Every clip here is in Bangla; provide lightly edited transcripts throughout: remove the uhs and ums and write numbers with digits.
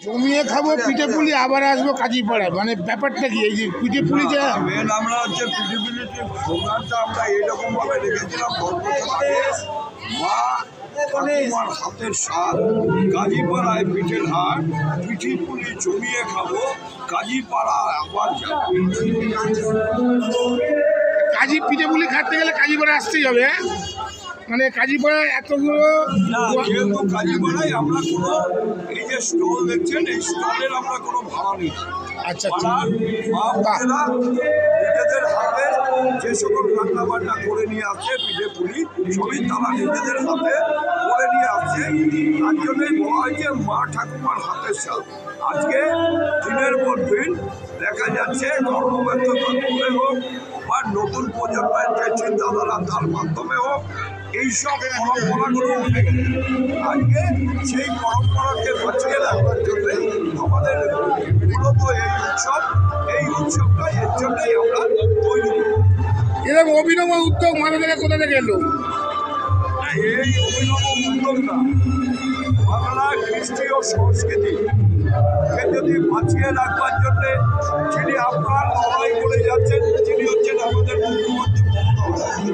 জমিয়ে খাবো পিঠে পুলি আবার আসবো কাজীপাড়ায়, মানে ব্যাপারটা কি? এই যে পিঠে পুলি যে মেন আমরা হচ্ছে পিঠে পুলির প্রোগ্রামটা আমরা এইরকম ভাবে রেখেছিলাম, মা ঠাকুমার হাতের স্বাদ, কাজীপাড়ায় পিঠের হাট, পিঠে পুলি জমিয়ে খাবো, কাজীপাড়া আবার যাবো। কাজী পিঠে পুলি খাটতে গেলে কাজীপাড়া আসতেই হবে, মানে কাজীপাড়ায় এতগুলো না, যেহেতু কাজীপাড়ায় আমরা কোনো এই যে স্টল দেখছেন এই স্টলের আমরা কোনো ভাড়া নিই। আচ্ছা মা বোনেরা নিজেদের হাতে যে সকল রান্না বান্না করে নিয়ে আসছে পিঠে পুলি সবই তারা নিজেদের হাতে করে নিয়ে আসছে। তার জন্যই বলা হয় যে মা ঠাকুমার হাতের স্বাদ। আজকে দিনের পর দিন দেখা যাচ্ছে কর্মব্যস্ততার মধ্যে হোক বা নতুন প্রজন্মের যে চিন্তাধারা তার মাধ্যমে হোক, এইসব পরম্পরাগুলো উঠে গেছে। আজকে সেই পরম্পরাকে বাঁচিয়ে রাখার জন্য আমাদের মূলত এই উৎসবটা এর জন্যই আমরা তৈরি করি। এরকম অভিনব উদ্যোগ মাথা থেকে কোথা থেকে এলো? এই অভিনব উদ্যোগটা বাংলা কৃষ্টি ও সংস্কৃতিকে যদি বাঁচিয়ে রাখবার জন্যে যিনি আপনার লড়াই করে যাচ্ছেন তিনি হচ্ছেন আমাদের মুখ্যমন্ত্রী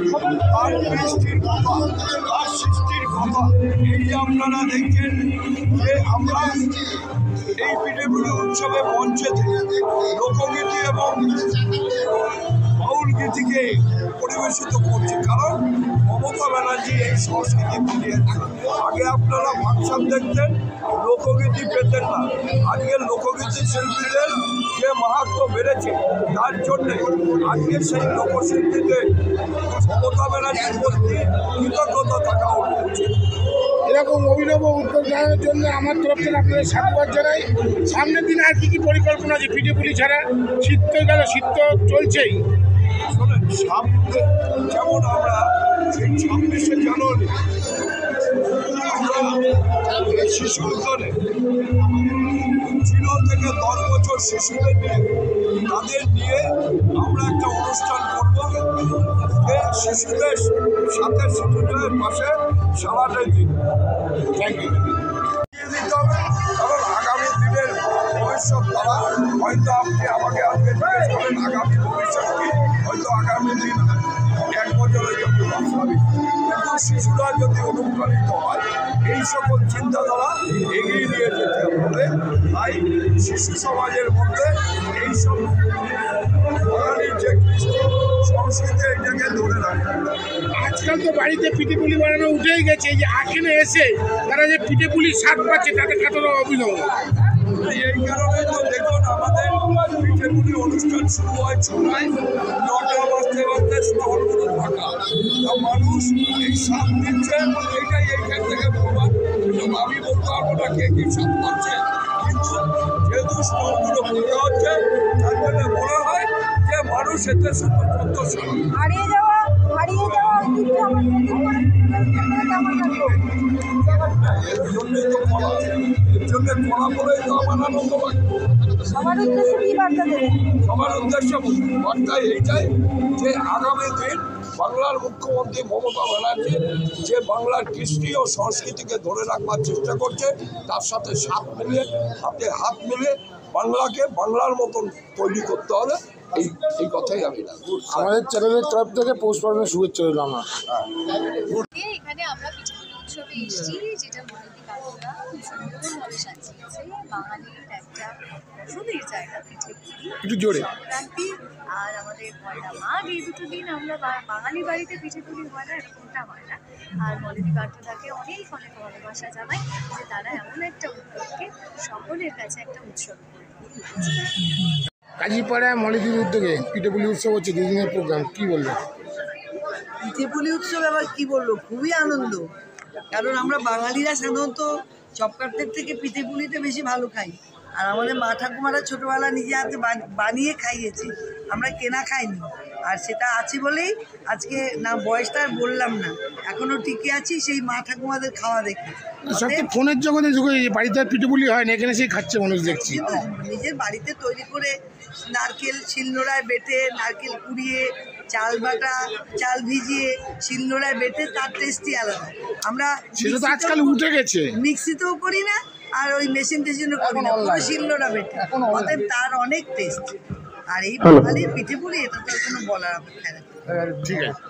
মমতা। তার কৃষ্টির কথা, তার সৃষ্টির কথা এই যে আপনারা দেখছেন যে আমরা এই পিঠেপুলি উৎসবে মঞ্চেতে লোকগীতি এবং বাউল গীতিকে পরিবেশিত করছি, কারণ মমতা ব্যানার্জি এই সংস্কৃতি ফিরিয়েছে। আগে আপনারা ফাংশন দেখতেন, লোকগীতি পেতেন না। আজকের লোকগীতি শিল্পীদের যে মাহাত্ম্য বেড়েছে তার জন্যে আজকে সেই লোকশিল্পীতে মমতা ব্যানার্জির প্রতি কৃতজ্ঞতা থাকা উচিত। এরকম অভিনব উদ্যোগ নেওয়ার জন্য আমার তরফ থেকে আপনাদের সাধুবাদ জানাই। সামনের দিনে আর কি পরিকল্পনা আছে? পিঠে পুলি ছাড়া শীত তো গেল, শীত তো চলছেই। শোনেন, সামনে যেমন আমরা সেই 26শে জানুয়ারি আমরা শিশু উদ্যানে 0 থেকে 10 বছর শিশুদের নিয়ে তাদের নিয়ে আমরা একটা অনুষ্ঠান করব, যে শিশুদের সাথে শিশুদের পাশে সারাটাই দিন দিতে হবে। কারণ আগামী দিনের ভবিষ্যৎ তারা হয়তো আপনি আমাকে আজকে জিজ্ঞেস করেন আগামী ভবিষ্যৎ কি, হয়তো আগামী দিন 1 বছরের জন্য বাঁচবে, কিন্তু শিশুরা যদি অনুপ্রাণিত হয় এই সকল চিন্তাধারা এগিয়ে নিয়ে যেতে হবে। তাই শিশু সমাজের মধ্যে এইসব বাঙালির যে কৃষ্টি সংস্কৃতি এটাকে ধরে রাখে। আজকাল তো বাড়িতে পিঠে পুলি বানানো উঠেই গেছে, এই যে এখানে এসে তারা যে পিঠে পুলির স্বাদ পাচ্ছে তাতে কতটা অভিনব। এই কারণে তো দেখুন আমাদের পিঠেপুলি অনুষ্ঠান শুরু হয় 6টায়, 9টা বাজতে বাজতে স্টলগুলো ফাঁকা। তা মানুষ এই স্বাদ দিচ্ছে, এইটাই এইখান থেকে বলবার আমি বলতে পারবো না কে কি স্বাদ পাচ্ছে, কিন্তু যেহেতু স্টলগুলো ফাঁকা হচ্ছে তার জন্য মনে হয় যে মানুষ এতে প্রত্যাশা হারিয়ে যাওয়া এর জন্যই তো করা, এর জন্য করা বলেই তো আমার আনন্দ লাগে। সবার উদ্দেশ্যে কি বার্তা দেবেন? সবার উদ্দেশ্যে বার্তা এইটাই যে আগামী দিন বাংলার মুখ্যমন্ত্রী মমতা ব্যানার্জি যে বাংলার কৃষ্টি ও সংস্কৃতিকে ধরে রাখবার চেষ্টা করছে, তার সাথে হাতে হাত মিলিয়ে বাংলাকে বাংলার মতন তৈরি করতে হবে। এই কথাই আমি আমাদের চ্যানেলের তরফ থেকে পৌষ পার্বণের শুভেচ্ছা রইল আমার। এখানে আমরা পিঠেপুলি উৎসবে এসেছি, যেটা মনেদি কাকুরা খুব সুন্দরভাবে সাজিয়েছে। বাঙালির একটা পছন্দের জায়গা পিঠেপুলি, একটু জোরে সংক্রান্তি আর আমাদের পয়লা মাঘ, এই দুটো দিন আমরা বাঙালি বাড়িতে পিঠেপুলি হয় না, এরকমটা হয় না। আর মনেদি কাকুরাকে অনেক অনেক ভালোবাসা জানাই যে তারা এমন একটা উদ্যোগকে সকলের কাছে একটা উৎসব করে দিয়েছে। কাজীপাড়ায় মলিদির উদ্যোগে পিঠেপুলি উৎসব হচ্ছে, 2 দিনের প্রোগ্রাম, কি বলবেন? পিঠেপুলি উৎসব আবার কি বললো, খুবই আনন্দ। কারণ আমরা বাঙালিরা সাধারণত চপকার্তের থেকে পিঠেপুলিটা বেশি ভালো খাই। আর আমাদের মা ঠাকুমারা ছোটোবেলা নিজে হাতে বানিয়ে খাইয়েছে, আমরা কেনা খাইনি। আর সেটা আছে বলেই আজকে না বয়সটা আর বললাম না, এখনো টিকে আছি সেই মা ঠাকুমাদের খাওয়া দেখে। সত্যি ফোনের জগতে যুগে বাড়িতে আর পিঠেপুলি হয় না, এখানে সেই খাচ্ছে মানুষ দেখছি। কিন্তু নিজের বাড়িতে তৈরি করে নারকেল শিলনোড়ায় বেটে, নারকেল কুড়িয়ে, চাল বাটা, চাল ভিজিয়ে শিলনোড়ায় বেটে তার টেস্টই আলাদা। আমরা সেটা তো আজকাল উঠে গেছে। মিক্সিতেও করি না আর ওই মেশিন টেশিনও করি না, পুরো শিলনোড়া বেটে, অতএব তার অনেক টেস্ট। আর এই বাঙালির পিঠেপুলি এটা তো কোনো বলার অপেক্ষা নেই। ঠিক আছে,